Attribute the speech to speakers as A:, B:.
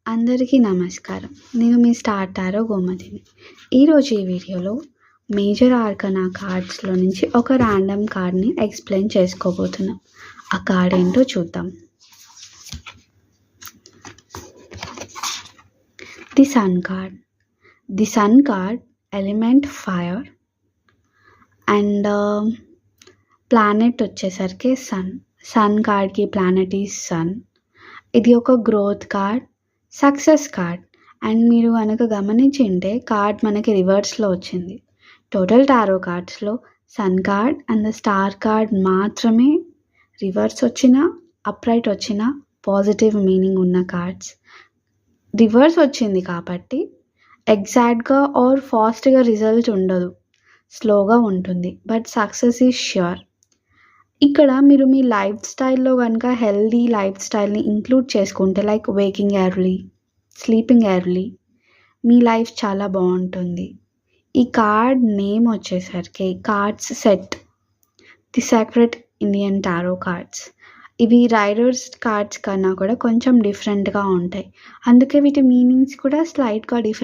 A: అందరికీ నమస్కారం. నేను మీ స్టార్ టారో గోమతిని. ఈరోజు ఈ వీడియోలో మేజర్ ఆర్కనా కార్డ్స్‌లో నుంచి ఒక ర్యాండమ్ కార్డ్‌ని ఎక్స్‌ప్లెయిన్ చేసుకోబోతున్నాం. ఆ కార్డ్ ఏంటో చూద్దాం. The sun card. The sun card element fire and planet వచ్చేసరికి సన్. సన్ కార్డ్‌కి ప్లానెట్ ఈజ్ సన్. ఇది ఒక growth card, success card. And మీరు కనుక గమనించింటే కార్డ్ మనకి రివర్స్లో వచ్చింది. టోటల్ టారో కార్డ్స్లో sun card and the star card మాత్రమే రివర్స్ వచ్చిన, అప్రైట్ వచ్చిన పాజిటివ్ మీనింగ్ ఉన్న కార్డ్స్. రివర్స్ వచ్చింది కాబట్టి ఎగ్జాక్ట్గా ఆర్ ఫాస్ట్గా రిజల్ట్ ఉండదు, స్లోగా ఉంటుంది. But success is sure. ఇక్కడ మీరు మీ లైఫ్ స్టైల్లో కనుక హెల్దీ లైఫ్ స్టైల్ని ఇంక్లూడ్ చేసుకుంటే, like waking early, sleeping early, మీ లైఫ్ చాలా బాగుంటుంది. ఈ కార్డ్ నేమ్ వచ్చేసరికి cards set, the secret Indian tarot cards. ఇవి రైడర్స్ కార్డ్స్ కన్నా కూడా కొంచెం డిఫరెంట్గా ఉంటాయి. అందుకే వీటి మీనింగ్స్ కూడా స్లైట్గా డిఫరెంట్